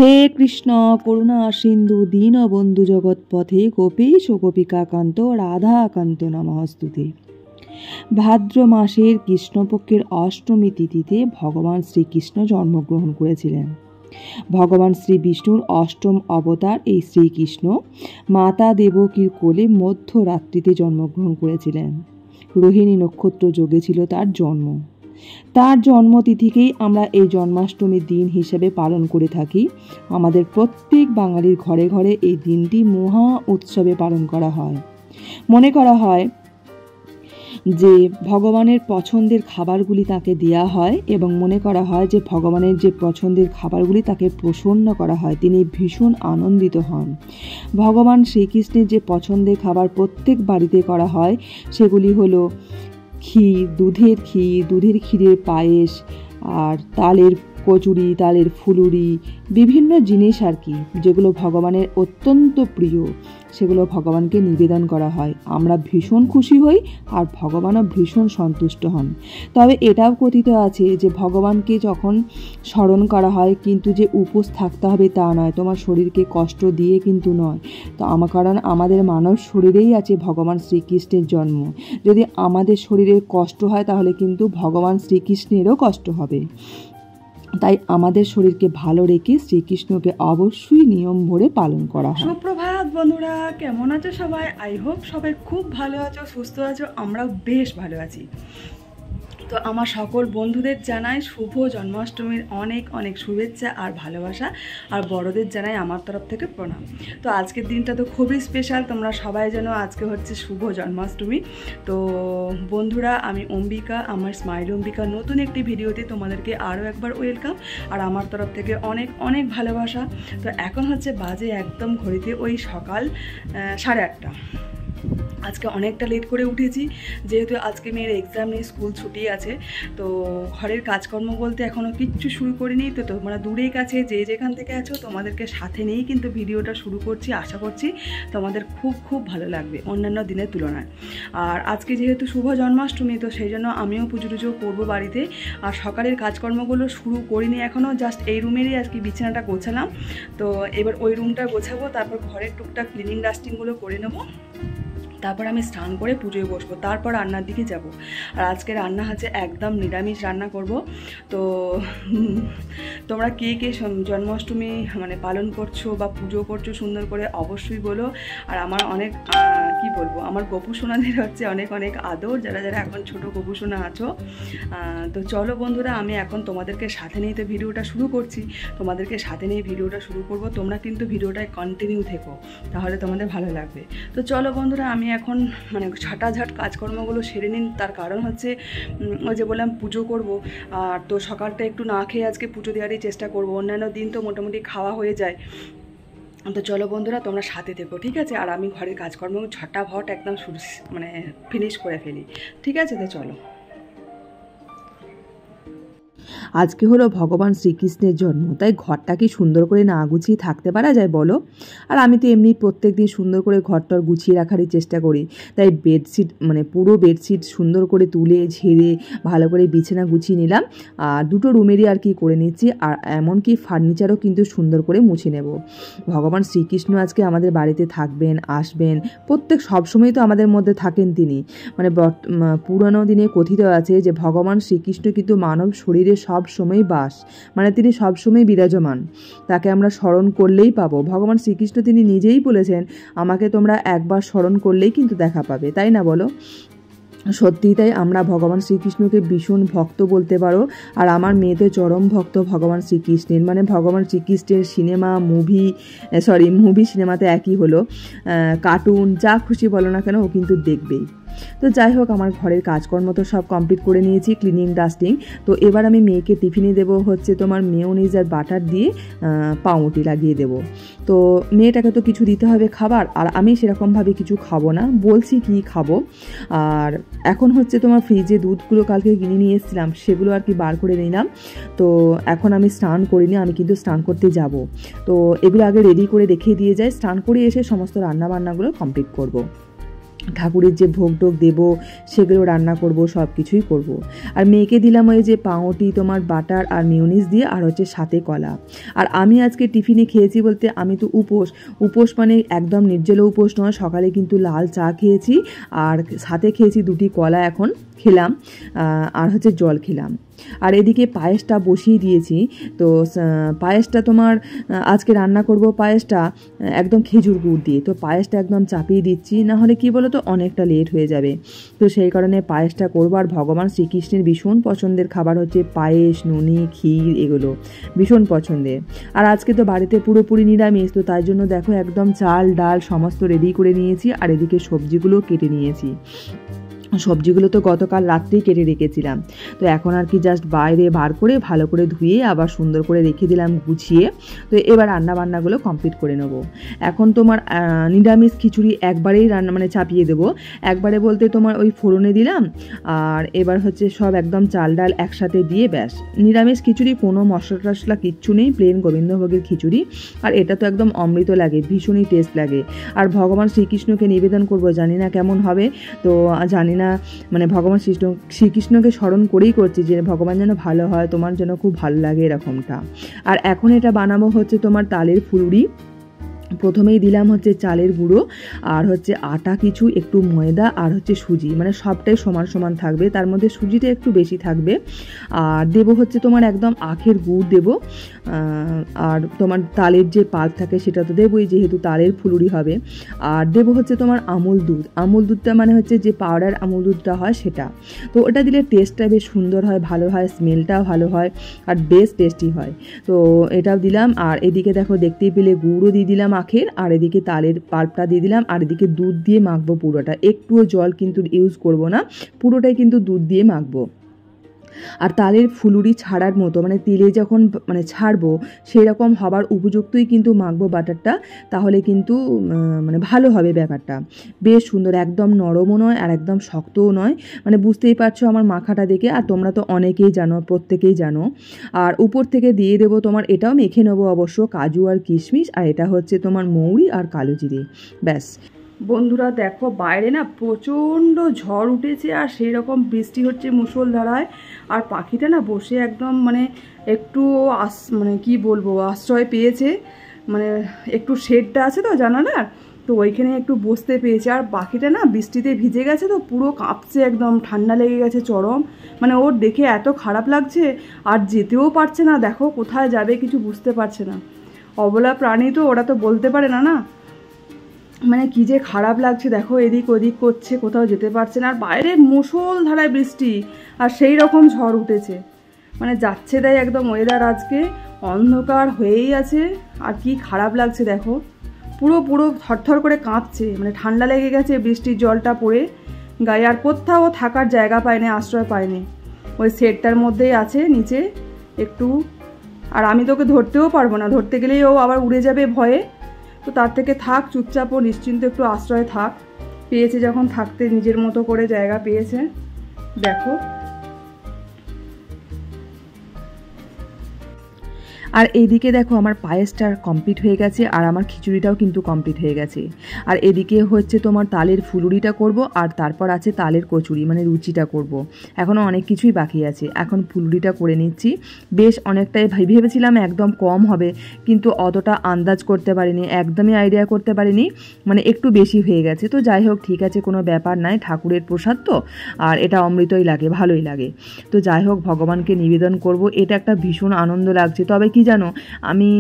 হে কৃষ্ণ করুণা সিন্ধু দীনবন্ধু জগৎপথে গোপীশ ও গোপিকাকান্ত রাধাকান্ত নমস্তুতে। ভাদ্র মাসের কৃষ্ণপক্ষের অষ্টমী তিথিতে ভগবান শ্রীকৃষ্ণ জন্মগ্রহণ করেছিলেন। ভগবান শ্রী বিষ্ণুর অষ্টম অবতার এই শ্রীকৃষ্ণ মাতা দেবকীর কোলে মধ্যরাত্রিতে জন্মগ্রহণ করেছিলেন। রোহিণী নক্ষত্র যোগে ছিল তার জন্ম। তার জন্মতিথিকেই আমরা এই জন্মাষ্টমীর দিন হিসেবে পালন করে থাকি। আমাদের প্রত্যেক বাঙালির ঘরে ঘরে এই দিনটি মহা উৎসবে পালন করা হয়। মনে করা হয় যে ভগবানের পছন্দের খাবারগুলি তাকে দেওয়া হয় এবং মনে করা হয় যে ভগবানের যে পছন্দের খাবারগুলি তাকে প্রসন্ন করা হয়, তিনি ভীষণ আনন্দিত হন। ভগবান শ্রীকৃষ্ণের যে পছন্দের খাবার প্রত্যেক বাড়িতে করা হয় সেগুলি হলো ক্ষীর, দুধের ক্ষীরের পায়েস, আর তালের কচুরি, তালের ফুলুরি, বিভিন্ন জিনিস আর কি, যেগুলো ভগবানের অত্যন্ত প্রিয়, সেগুলো ভগবানকে নিবেদন করা হয়। আমরা ভীষণ খুশি হই আর ভগবানও ভীষণ সন্তুষ্ট হন। তবে এটাও কথিত আছে যে ভগবানকে যখন স্মরণ করা হয় কিন্তু যে উপোস থাকতে হবে তা নয়, তোমার শরীরকে কষ্ট দিয়ে কিন্তু নয়। তো কারণ আমাদের মানব শরীরেই আছে ভগবান শ্রীকৃষ্ণের জন্ম। যদি আমাদের শরীরের কষ্ট হয় তাহলে কিন্তু ভগবান শ্রীকৃষ্ণেরও কষ্ট হবে। তাই আমাদের শরীরকে ভালো রেখে শ্রীকৃষ্ণকে অবশ্যই নিয়ম ভরে পালন করা হয়। সুপ্রভাত বন্ধুরা, কেমন আছো সবাই? আই হোপ সবাই খুব ভালো আছো, সুস্থ আছো। আমরাও বেশ ভালো আছি। তো আমার সকল বন্ধুদের জানাই শুভ জন্মাষ্টমীর অনেক অনেক শুভেচ্ছা আর ভালোবাসা, আর বড়দের জানাই আমার তরফ থেকে প্রণাম। তো আজকের দিনটা তো খুবই স্পেশাল, তোমরা সবাই জানো আজকে হচ্ছে শুভ জন্মাষ্টমী। তো বন্ধুরা, আমি অম্বিকা, আমার স্মাইল অম্বিকা নতুন একটি ভিডিওতে তোমাদেরকে আরও একবার ওয়েলকাম, আর আমার তরফ থেকে অনেক অনেক ভালোবাসা। তো এখন হচ্ছে বাজে একদম ঘড়িতে ওই সকাল 8:30। আজকে অনেকটা লেট করে উঠেছি, যেহেতু আজকে মেয়ের এক্সাম নেই, স্কুল ছুটি আছে। তো ঘরের কাজকর্ম বলতে এখনও কিচ্ছু শুরু করিনি। তো তোমরা দূরেই কাছে যে যেখান থেকে আছো তোমাদেরকে সাথে নিয়েই কিন্তু ভিডিওটা শুরু করছি। আশা করছি তোমাদের খুব খুব ভালো লাগবে অন্যান্য দিনের তুলনায়। আর আজকে যেহেতু শুভ জন্মাষ্টমী, তো সেই জন্য আমিও পুজো টুজো করবো বাড়িতে। আর সকালের কাজকর্মগুলো শুরু করিনি এখনও, জাস্ট এই রুমেরই আজকে বিছানাটা গোছালাম। তো এবার ওই রুমটা গোছাবো, তারপর ঘরের টুকটাক ক্লিনিং ডাস্টিংগুলো করে নেবো, তারপর আমি স্নান করে পুজোয় বসবো, তারপর রান্নার দিকে যাব। আর আজকে রান্না হচ্ছে একদম নিরামিষ রান্না করব। তো তোমরা কে কে জন্মাষ্টমী পালন করছো বা পুজো করছো সুন্দর করে অবশ্যই বলো। আর আমার অনেক কি বলবো, আমার গপু সোনাদের হচ্ছে অনেক অনেক আদর, যারা যারা এখন ছোটো গপু সোনা আছো। তো চলো বন্ধুরা, আমি এখন তোমাদেরকে সাথে নিয়ে তো ভিডিওটা শুরু করছি, তোমাদেরকে সাথে নিয়ে ভিডিওটা শুরু করব। তোমরা কিন্তু ভিডিওটায় কন্টিনিউ থেকো, তাহলে তোমাদের ভালো লাগবে। তো চলো বন্ধুরা, আমি এখন ঝাঁটাঝাট কাজকর্মগুলো সেরে নিন। তার কারণ হচ্ছে ওই যে বললাম পুজো করব, আর তো সকালটা একটু না খেয়ে আজকে পুজো দেওয়ারই চেষ্টা করব। অন্যান্য দিন তো মোটামুটি খাওয়া হয়ে যায়। তো চলো বন্ধুরা, তোমরা সাথে থেকো, ঠিক আছে? আর আমি ঘরের কাজকর্ম ঝটাভট একদম ফিনিশ করে ফেলি, ঠিক আছে? তো চলো। আজকে হলো ভগবান শ্রীকৃষ্ণের জন্ম, তাই ঘরটা কি সুন্দর করে না গুছিয়ে থাকতে পারা যায় বলো? আর আমি তো এমনি প্রত্যেক দিন সুন্দর করে ঘরটার গুছিয়ে রাখারই চেষ্টা করি। তাই বেডশিট পুরো বেডশিট সুন্দর করে তুলে ঝেড়ে ভালো করে বিছানা গুছিয়ে নিলাম, আর দুটো রুমেরই আর কি করে নিচ্ছি। আর এমনকি ফার্নিচারও কিন্তু সুন্দর করে মুছে নেব। ভগবান শ্রীকৃষ্ণ আজকে আমাদের বাড়িতে থাকবেন, আসবেন, প্রত্যেক সবসময় তো আমাদের মধ্যে থাকেন তিনি। পুরানো দিনে কথিত আছে যে ভগবান শ্রীকৃষ্ণ কিন্তু মানব শরীরে সব সময় বাস, তিনি সব সময় বিরাজমান। তাকে আমরা স্মরণ করলেই পাবো। ভগবান শ্রীকৃষ্ণ তিনি নিজেই বলেছেন, আমাকে তোমরা একবার স্মরণ করলেই কিন্তু দেখা পাবে, তাই না বলো? সত্যিই তাই, আমরা ভগবান শ্রীকৃষ্ণকে ভীষণ ভক্ত বলতে পারো। আর আমার মেয়ে তো চরম ভক্ত ভগবান শ্রীকৃষ্ণের। ভগবান শ্রীকৃষ্ণের মুভি সিনেমাতে একই হলো, কার্টুন যা খুশি বলো না কেন ও কিন্তু দেখবেই। তো যাই হোক, আমার ঘরের কাজকর্ম তো সব কমপ্লিট করে নিয়েছি, ক্লিনিং ডাস্টিং। তো এবার আমি মেয়েকে টিফিনে দেবো হচ্ছে তোমার মেয়োনিজ আর বাটার দিয়ে পাউরুটি লাগিয়ে দেবো। তো মেয়েটাকে তো কিছু দিতে হবে খাবার, আর আমি সেরকমভাবে কিছু খাবো না, বলছি কি খাবো। আর এখন হচ্ছে তোমার ফ্রিজে দুধগুলো কালকে কিনে নিয়ে এসেছিলাম, সেগুলো আর কি বার করে নিলাম। তো এখন আমি স্নান করিনি, আমি কিন্তু স্নান করতে যাব। তো এগুলো আগে রেডি করে রেখে দিয়ে যাই, স্নান করে এসে সমস্ত রান্নাবান্নাগুলো কমপ্লিট করব। ঠাকুরের যে ভোগ টোগ দেবো সেগুলো রান্না করব, সব কিছুই করব। আর মেয়েকে দিলাম ওই যে পাউরুটি তোমার বাটার আর মিউনিস দিয়ে, আর হচ্ছে সাথে কলা। আর আমি আজকে টিফিনে খেয়েছি বলতে আমি তো উপোস মানে একদম নির্জল উপোস নয়, সকালে কিন্তু লাল চা খেয়েছি আর সাথে খেয়েছি 2টি কলা এখন খেলাম, আর হচ্ছে জল খেলাম। আর এদিকে পায়েসটা বসিয়ে দিয়েছি। তো পায়েসটা তোমার আজকে রান্না করব পায়েসটা একদম খেজুর গুড় দিয়ে। তো পায়েসটা একদম চাপিয়ে দিচ্ছি, না হলে কি বলো তো অনেকটা লেট হয়ে যাবে। তো সেই কারণে পায়েসটা করবো। আর ভগবান শ্রীকৃষ্ণের ভীষণ পছন্দের খাবার হচ্ছে পায়েস, নুনি, ক্ষীর, এগুলো ভীষণ পছন্দের। আর আজকে তো বাড়িতে পুরোপুরি নিরামিষ, তো তাই জন্য দেখো একদম চাল ডাল সমস্ত রেডি করে নিয়েছি। আর এদিকে সবজিগুলো কেটে নিয়েছি। সবজিগুলো তো গতকাল রাত্রেই কেটে রেখেছিলাম। তো এখন আর কি জাস্ট বাইরে বার করে ভালো করে ধুয়ে আবার সুন্দর করে রেখে দিলাম গুছিয়ে। তো এবার রান্নাবান্নাগুলো কমপ্লিট করে নেব। এখন তোমার নিরামিষ খিচুড়ি একবারেই রান্না মানে চাপিয়ে দেবো। একবারে বলতে তোমার ওই ফোড়নে দিলাম, আর এবার হচ্ছে সব একদম চাল ডাল একসাথে দিয়ে ব্যাস নিরামিষ খিচুড়ি, কোনো মশলা টশলা কিচ্ছু নেই, প্লেন গোবিন্দভোগের খিচুড়ি। আর এটা তো একদম অমৃত লাগে, ভীষণই টেস্ট লাগে। আর ভগবান শ্রীকৃষ্ণকে নিবেদন করব, জানি না কেমন হবে। তো জানি না মানে ভগবান শ্রীকৃষ্ণকে স্মরণ করেই করছি যে ভগবান যেন ভালো হয়, তোমার যেন খুব ভালো লাগে এরকমটা। আর এখন এটা বানাবো হচ্ছে তোমার তালের ফুলুরি। প্রথমেই দিলাম হচ্ছে চালের গুঁড়ো, আর হচ্ছে আটা কিছু, একটু ময়দা, আর হচ্ছে সুজি, মানে সবটাই সমান সমান থাকবে, তার মধ্যে সুজিটা একটু বেশি থাকবে। আর দেবো হচ্ছে তোমার একদম আখের গুড় দেবো, আর তোমার তালের যে পাল্প থাকে সেটা তো দেবোই, যেহেতু তালের ফুলুরি হবে। আর দেবো হচ্ছে তোমার আমুল দুধ। আমুল দুধটা মানে হচ্ছে যে পাউডার আমুল দুধটা হয় সেটা। তো ওটা দিলে টেস্টটা বেশ সুন্দর হয়, ভালো হয়, স্মেলটাও ভালো হয়, আর বেশ টেস্টি হয়। তো এটাও দিলাম। আর এদিকে দেখো দেখতেই পেলে গুঁড়ো দিয়ে দিলাম আখের, আর এদিকে তালের পাল্পটা দিয়ে দিলাম, আর এদিকে দুধ দিয়ে মাখবো পুরোটা। একটুও জল কিন্তু ইউজ করব না, পুরোটাই কিন্তু দুধ দিয়ে মাখবো। আর তালের ফুলুরি ছাড়ার মতো মানে তেলে যখন মানে ছাড়বো সেই রকম হবার উপযুক্তই কিন্তু মাখবো বাটারটা, তাহলে কিন্তু মানে ভালো হবে ব্যাপারটা, বেশ সুন্দর, একদম নরমও নয় আর একদম শক্তও নয়, মানে বুঝতেই পারছো আমার মাখাটা দেখে। আর তোমরা তো অনেকেই জানো, প্রত্যেকেই জানো। আর উপর থেকে দিয়ে দেবো তোমার, এটাও মেখে নেবো অবশ্য, কাজু আর কিশমিশ, আর এটা হচ্ছে তোমার মৌরি আর কালো জিরে, ব্যাস। বন্ধুরা দেখো বাইরে না প্রচণ্ড ঝড় উঠেছে, আর সেই রকম বৃষ্টি হচ্ছে মুষলধারায়। আর পাখিটা না বসে একদম মানে একটু মানে কি বলবো আশ্রয় পেয়েছে, মানে একটু শেডটা আছে তো জানালার, তো ওইখানে একটু বসতে পেয়েছে। আর পাখিটা না বৃষ্টিতে ভিজে গেছে তো পুরো কাঁপছে, একদম ঠান্ডা লেগে গেছে চরম, মানে ওর দেখে এত খারাপ লাগছে। আর যেতেও পারছে না, দেখো কোথায় যাবে কিছু বুঝতে পারছে না। অবলা প্রাণী তো, ওরা তো বলতে পারে না না, মানে কি যে খারাপ লাগছে দেখো, এদিক ওদিক করছে, কোথাও যেতে পারছে না। আর বাইরে মুষলধারায় বৃষ্টি, আর সেই রকম ঝড় উঠেছে, মানে যাচ্ছে তাই একদম ওয়েদার আজকে অন্ধকার হয়েই আছে। আর কি খারাপ লাগছে দেখো, পুরো পুরো থরথর করে কাঁপছে, মানে ঠান্ডা লেগে গেছে বৃষ্টির জলটা পড়ে গায়ে। আর কোথাও থাকার জায়গা পায়নি, আশ্রয় পায়নি, ওই শেডটার মধ্যেই আছে নিচে একটু। আর আমি তোকে ধরতেও পারবো না, ধরতে গেলেই ও আবার উড়ে যাবে ভয়ে। তো তার থেকে থাক চুপচাপ ও নিশ্চিন্ত একটু আশ্রয় থাক, পেয়েছে যখন থাকতে নিজের মতো করে জায়গা পেয়েছে দেখো। আর এইদিকে দেখো আমার পায়েসটা কমপ্লিট হয়ে গেছে, আর আমার খিচুড়িটাও কিন্তু কমপ্লিট হয়ে গেছে। আর এদিকে হচ্ছে তোমার তালের ফুলুরিটা করব, আর তারপর আছে তালের কচুরি মানে লুচিটা করব। এখনও অনেক কিছুই বাকি আছে, এখন ফুলুরিটা করে নিচ্ছি। বেশ অনেকটাই ভেবেছিলাম একদম কম হবে, কিন্তু অতটা আন্দাজ করতে পারিনি, একদমই আইডিয়া করতে পারিনি, মানে একটু বেশি হয়ে গেছে। তো যাই হোক ঠিক আছে, কোনো ব্যাপার নাই, ঠাকুরের প্রসাদ তো, আর এটা অমৃতই লাগে, ভালোই লাগে। তো যাই হোক ভগবানকে নিবেদন করব, এটা একটা ভীষণ আনন্দ লাগছে। তবে কি জানো, আমি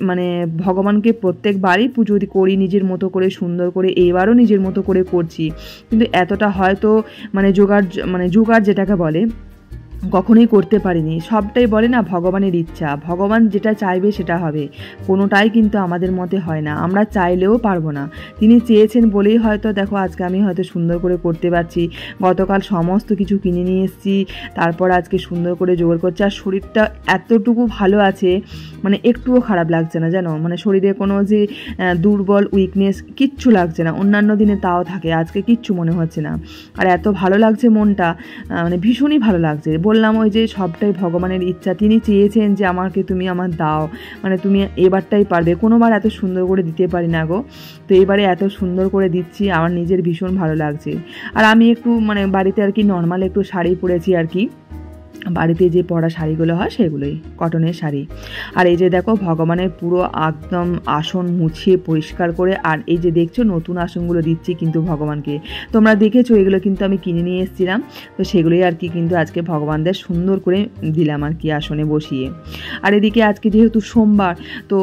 মানে ভগবানকে প্রত্যেকবারই পুজো করি নিজের মতো করে সুন্দর করে, এবারও নিজের মতো করে করছি, কিন্তু এতটা হয়তো মানে জোগাড় যেটাকে বলে কখনোই করতে পারিনি। সবটাই বলে না ভগবানের ইচ্ছা, ভগবান যেটা চাইবে সেটা হবে, কোনোটাই কিন্তু আমাদের মতে হয় না, আমরা চাইলেও পারবো না। তিনি চেয়েছেন বলেই হয়তো দেখো আজকে আমি হয়তো সুন্দর করে করতে পারছি। গতকাল সমস্ত কিছু কিনে নিয়ে এসেছি, তারপর আজকে সুন্দর করে জোগাড় করছি। আর শরীরটা এতটুকু ভালো আছে, মানে একটুও খারাপ লাগছে না জানো, মানে শরীরে কোনো যে দুর্বল উইকনেস কিচ্ছু লাগছে না। অন্যান্য দিনে তাও থাকে, আজকে কিচ্ছু মনে হচ্ছে না। আর এত ভালো লাগছে মনটা, মানে ভীষণই ভালো লাগছে, বললাম ওই যে সবটাই ভগবানের ইচ্ছা, তিনি চেয়েছেন যে আমাকে তুমি আমার দাও, মানে তুমি এবারটাই পারবে, কোনোবার এত সুন্দর করে দিতে পারি না গো, তো এবারে এত সুন্দর করে দিচ্ছি, আমার নিজের ভীষণ ভালো লাগছে। আর আমি একটু মানে বাড়িতে আর কি নর্মাল একটু শাড়ি পরেছি আর কি, বাড়িতে যে পরা শাড়িগুলো হয় সেগুলোই, কটনের শাড়ি। আর এই যে দেখো ভগবানের পুরো একদম আসন মুছিয়ে পরিষ্কার করে, আর এই যে দেখছো নতুন আসনগুলো দিচ্ছি কিন্তু ভগবানকে, তোমরা দেখেছো এগুলো কিন্তু আমি কিনে নিয়ে এসেছিলাম, তো সেগুলোই আর কি কিন্তু আজকে ভগবানদের সুন্দর করে দিলাম আর কি আসনে বসিয়ে। আর এদিকে আজকে যেহেতু সোমবার, তো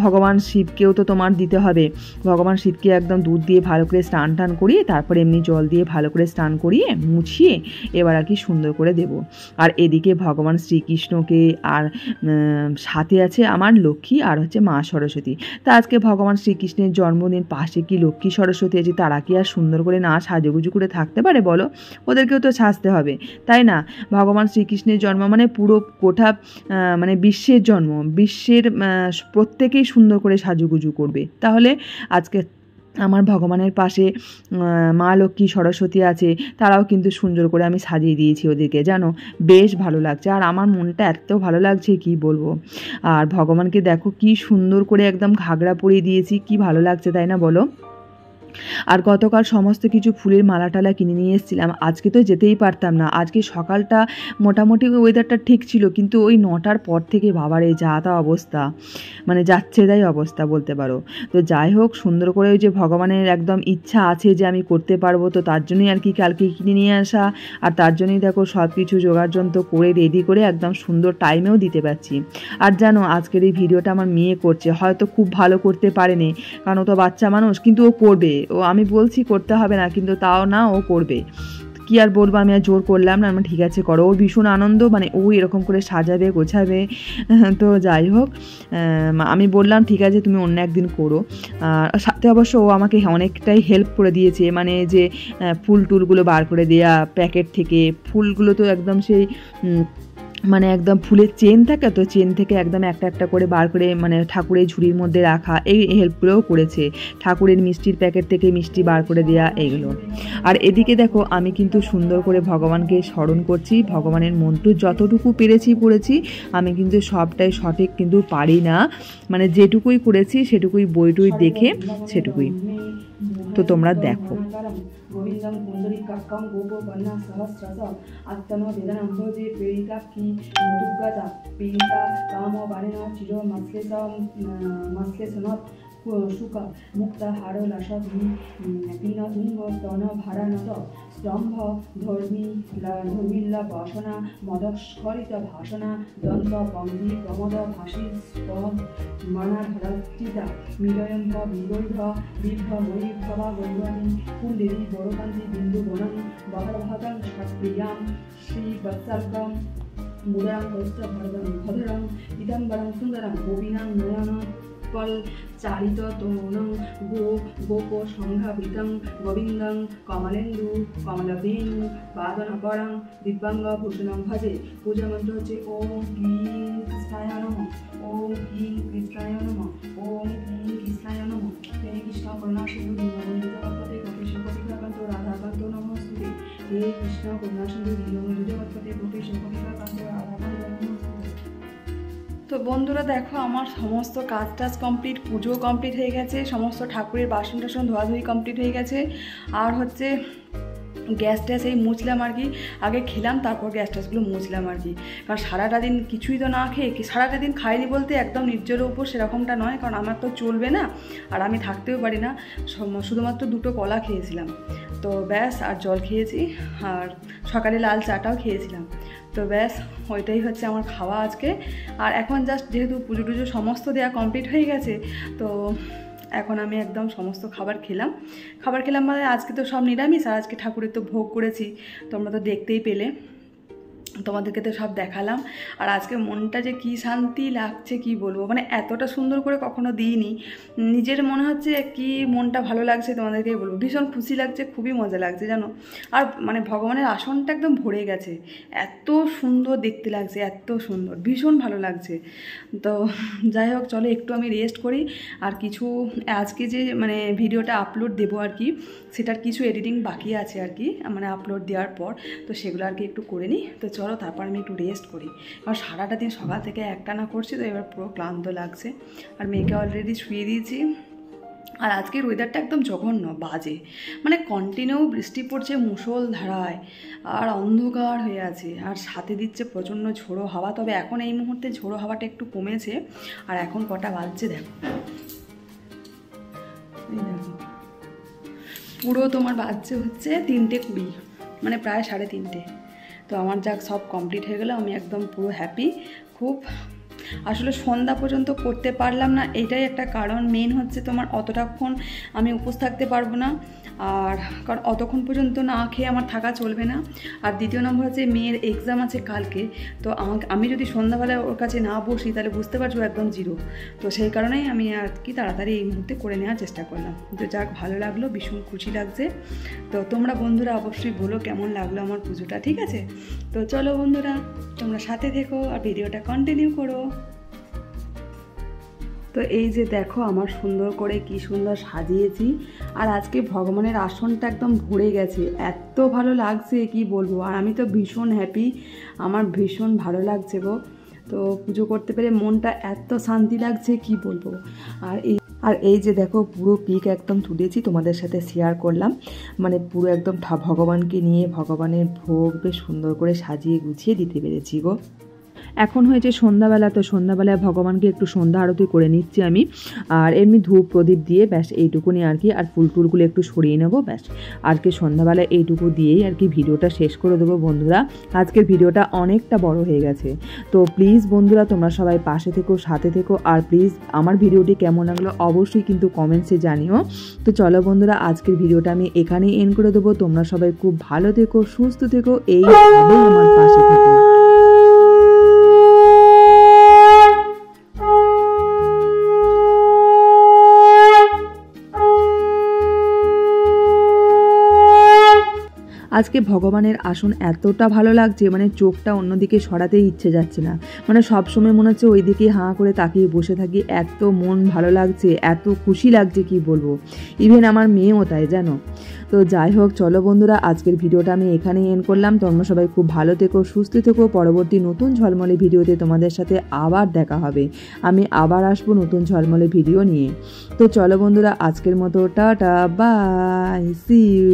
ভগবান শিবকেও তো তোমার দিতে হবে, ভগবান শিবকে একদম দুধ দিয়ে ভালো করে স্নান টান করিয়ে, তারপরে এমনি জল দিয়ে ভালো করে স্নান করিয়ে মুছিয়ে এবার আর কি সুন্দর করে দেবো। আর এদিকে ভগবান শ্রীকৃষ্ণকে, আর সাথে আছে আমার লক্ষ্মী আর হচ্ছে মা সরস্বতী। তা আজকে ভগবান শ্রীকৃষ্ণের জন্মদিন, পাশে কি লক্ষ্মী সরস্বতী আছে, তারা কি আর সুন্দর করে না সাজুগুজু করে থাকতে পারে বলো, ওদেরকেও তো সাজতে হবে তাই না। ভগবান শ্রীকৃষ্ণের জন্ম মানে পুরো গোটা মানে বিশ্বের জন্ম, বিশ্বের প্রত্যেকেই সুন্দর করে সাজুগুজু করবে, তাহলে আজকে আমার ভগবানের পাশে মা লক্ষ্মী সরস্বতী আছে, তারাও কিন্তু সুন্দর করে আমি সাজিয়ে দিয়েছি ওদেরকে, জানো বেশ ভালো লাগছে, আর আমার মনটা এত ভালো লাগছে কি বলবো। আর ভগবানকে দেখো কি সুন্দর করে একদম ঘাগরা পরিয়ে দিয়েছি, কি ভালো লাগছে তাই না বলো। আর গতকাল সমস্ত কিছু ফুলের মালা টালা কিনে নিয়ে এসেছিলাম, আজকে তো যেতেই পারতাম না, আজকে সকালটা মোটামুটি ওয়েদারটা ঠিক ছিল, কিন্তু ওই 9টার পর থেকে বাবারে যা তা অবস্থা, মানে যাচ্ছে তাই অবস্থা বলতে পারো। তো যাই হোক, সুন্দর করে ওই যে ভগবানের একদম ইচ্ছা আছে যে আমি করতে পারবো, তো তার জন্যই আর কি কালকে কিনে নিয়ে আসা, আর তার জন্যই দেখো সব কিছু জোগাড়যন্ত্র করে রেডি করে একদম সুন্দর টাইমেও দিতে পারছি। আর জানো আজকের এই ভিডিওটা আমার মেয়ে করছে, হয়তো খুব ভালো করতে পারেনি, কারণ ও তো বাচ্চা মানুষ, কিন্তু ও করবে, ও আমি বলছি করতে হবে না, কিন্তু তাও না, ও করবে, কি আর বলবো, আমি আর জোর করলাম না, আমার ঠিক আছে করো, ওর ভীষণ আনন্দ, মানে ও এরকম করে সাজাবে গোছাবে। তো যাই হোক, আমি বললাম ঠিক আছে তুমি অন্য একদিন করো, আর সাথে অবশ্য ও আমাকে অনেকটাই হেল্প করে দিয়েছে, মানে যে ফুল টুলগুলো বার করে দেওয়া প্যাকেট থেকে, ফুলগুলো তো একদম সেই মানে একদম ফুলের চেন থাকে, তো চেন থেকে একদম একটা একটা করে বার করে মানে ঠাকুরের ঝুড়ির মধ্যে রাখা, এই হেল্পগুলোও করেছে, ঠাকুরের মিষ্টির প্যাকেট থেকে মিষ্টি বার করে দেওয়া এইগুলো। আর এদিকে দেখো আমি কিন্তু সুন্দর করে ভগবানকে স্মরণ করছি, ভগবানের মন্ত্র যতটুকু পেরেছি পড়েছি, আমি কিন্তু সবটাই সঠিক কিন্তু পারি না, মানে যেটুকুই করেছি সেটুকুই বইটুই দেখে সেটুকুই, তো তোমরা দেখো। गोविंदं पुंडरीकाक्षं गोपकर्णा सहस्रश आत्मनो वेदनं भजे पीडिताक्षी मधुव्रता पीडिता कामबाणेन चिरो मश्लेषण शुक मुक्ता हारलासधि पीनतुंग स्तन भारानत स्तंभ धर्मिल्ला बसना मदस्खलित भाषणा दंत पंक्ति प्रमद भाषी स्पद मनाधरचिता मिलयंत विगैध बिभ मयीभवा गौरवाणी कुंडेरी बड़कांति बिंदु बनन बहरभागं क्षत्रियां श्रीवत्सर्गं मुदां भद्रं पीताम्बरं सुंदरं गोपीनां नयन कल चारित तरुणं गोप संघावृतं गोविंदं कमलेन्दु कमलवेणु वादनकरं दिव्यांग भूषणं भजे। पूजा मंत्र হচ্ছে ओम क्लीं कृष्णाय नमः, ओम क्लीं कृष्णाय नमः, ओम क्लीं कृष्णाय नमः। हे कृष्ण करुणा सिंधु दीनबंधु जगत्पते गोपेश गोपिकाकांत राधाकांत नमोस्तुते। हे कृष्ण करुणा सिंधु दीनबंधु जगत्पते गोपेश गोपिकाकांत राधाकांत नमोस्तुते। তো বন্ধুরা দেখো আমার সমস্ত কাজ টাজ কমপ্লিট, পুজো কমপ্লিট হয়ে গেছে, সমস্ত ঠাকুরের বাসন টাসন ধোয়াধুয়ি কমপ্লিট হয়ে গেছে, আর হচ্ছে গ্যাস ট্যাস এই মুছলাম আর কি, আগে খেলাম তারপর গ্যাস ট্যাসগুলো মুছলাম আর কি, কারণ সারাটা দিন কিছুই তো না খেয়ে, সারাটা দিন খাইনি বলতে একদম নির্জরের উপর সেরকমটা নয়, কারণ আমার তো চলবে না আর আমি থাকতেও পারি না, শুধুমাত্র 2টো কলা খেয়েছিলাম, তো ব্যাস, আর জল খেয়েছি, আর সকালে লাল চাটাও খেয়েছিলাম, তো ব্যাস ওইটাই হচ্ছে আমার খাওয়া আজকে। আর এখন জাস্ট যেহেতু পুজো টুজো সমস্ত দেওয়া কমপ্লিট হয়ে গেছে, তো এখন আমি একদম সমস্ত খাবার খেলাম মানে আজকে তো সব নিরামিষ, আর আজকে ঠাকুরের তো ভোগ করেছি, তোমরা তো দেখতেই পেলে, তোমাদেরকে তো সব দেখালাম। আর আজকে মনটা যে কি শান্তি লাগছে কি বলবো, মানে এতটা সুন্দর করে কখনো দিইনি, নিজের মনে হচ্ছে কি মনটা ভালো লাগছে তোমাদেরকেই বলবো, ভীষণ খুশি লাগছে, খুবই মজা লাগছে জানো। আর মানে ভগবানের আসনটা একদম ভরে গেছে, এত সুন্দর দেখতে লাগছে, এত সুন্দর, ভীষণ ভালো লাগছে। তো যাই হোক চলো একটু আমি রেস্ট করি, আর কিছু আজকে যে মানে ভিডিওটা আপলোড দেবো আর কি, সেটার কিছু এডিটিং বাকি আছে আর কি, মানে আপলোড দেওয়ার পর, তো সেগুলো আর কি একটু করে নিই। তো চলো তারপর আমি একটু রেস্ট করি, কারণ সারাটা দিন সকাল থেকে একটানা করছি তো এবার পুরো ক্লান্ত লাগছে। আর মেয়েকে অলরেডি শুয়ে দিয়েছি। আর আজকের ওয়েদারটা একদম জঘন্য বাজে, মানে কন্টিনিউ বৃষ্টি পড়ছে মুষলধারায়, আর অন্ধকার হয়ে আছে, আর সাথে দিচ্ছে প্রচণ্ড ঝোড়ো হাওয়া। তবে এখন এই মুহূর্তে ঝোড়ো হাওয়াটা একটু কমেছে। আর এখন কটা বাজছে দেখো, পুরো তোমার বাজছে হচ্ছে 3:20, মানে প্রায় 3:30। তো আমার যাক সব কমপ্লিট হয়ে গেলো, আমি একদম পুরো হ্যাপি খুব। আসলে সন্ধ্যা পর্যন্ত করতে পারলাম না, এটাই একটা কারণ। মেন হচ্ছে তোমার অতটাক্ষণ আমি উপোস থাকতে পারবো না, আর কারণ অতক্ষণ পর্যন্ত না খেয়ে আমার থাকা চলবে না। আর দ্বিতীয় নম্বর হচ্ছে মেয়ের এক্সাম আছে কালকে, তো আমি যদি সন্ধ্যাবেলায় ওর কাছে না বসি তাহলে বুঝতে পারছো একদম জিরো। তো সেই কারণেই আমি আর কি তাড়াতাড়ি এই মুহূর্তে করে নেওয়ার চেষ্টা করলাম। তো যাক ভালো লাগলো, ভীষণ খুশি লাগছে। তো তোমরা বন্ধুরা অবশ্যই বলো কেমন লাগলো আমার পুজোটা, ঠিক আছে? তো চলো বন্ধুরা, তোমরা সাথে থেকো আর ভিডিওটা কন্টিনিউ করো। তো এই যে দেখো আমার সুন্দর করে কি সুন্দর সাজিয়েছি, আর আজকে ভগবানের আসনটা একদম ভরে গেছে, এত ভালো লাগছে কি বলবো। আর আমি তো ভীষণ হ্যাপি, আমার ভীষণ ভালো লাগছে গো। তো পুজো করতে পেরে মনটা এত শান্তি লাগছে কি বলবো। আর এই যে দেখো পুরো পিক একদম তুলেছি, তোমাদের সাথে শেয়ার করলাম, মানে পুরো একদম ভগবানকে নিয়ে ভগবানের ভোগ বেশ সুন্দর করে সাজিয়ে গুছিয়ে দিতে পেরেছি গো। এখন হয়েছে সন্ধ্যাবেলা, তো সন্ধ্যাবেলায় ভগবানকে একটু সন্ধ্যা আরতি করে নিচ্ছি আমি। আর এমনি ধূপ প্রদীপ দিয়ে ব্যাস এইটুকুনি আর কি, আর ফুল টুলগুলো একটু সরিয়ে নেবো ব্যাস। আর কি সন্ধ্যাবেলায় এইটুকু দিয়েই আর কি ভিডিওটা শেষ করে দেবো বন্ধুরা। আজকের ভিডিওটা অনেকটা বড় হয়ে গেছে, তো প্লিজ বন্ধুরা তোমরা সবাই পাশে থেকো, সাথে থেকো। আর প্লিজ আমার ভিডিওটি কেমন লাগলো অবশ্যই কিন্তু কমেন্টসে জানিও। তো চলো বন্ধুরা, আজকের ভিডিওটা আমি এখানেই এন্ড করে দেবো। তোমরা সবাই খুব ভালো থেকো, সুস্থ থেকো, এইভাবেই আমার পাশে থেকো। আজকে ভগবানের আসন এতটা ভালো লাগছে, মানে চোখটা অন্যদিকে সরাতেই ইচ্ছে যাচ্ছে না, মানে সবসময় মনে হচ্ছে ওইদিকে হাঁ করে তাকিয়ে বসে থাকি, এত মন ভালো লাগছে, এত খুশি লাগছে কি বলবো। ইভেন আমার মেয়েও তাই জানো। তো যাই হোক চলো বন্ধুরা, আজকের ভিডিওটা আমি এখানেই এন্ড করলাম। তোমরা সবাই খুব ভালো থেকো, সুস্থ থেকো। পরবর্তী নতুন ঝলমলে ভিডিওতে তোমাদের সাথে আবার দেখা হবে, আমি আবার আসবো নতুন ঝলমলে ভিডিও নিয়ে। তো চলো বন্ধুরা, আজকের মতো টাটা, বাই, সি ইউ।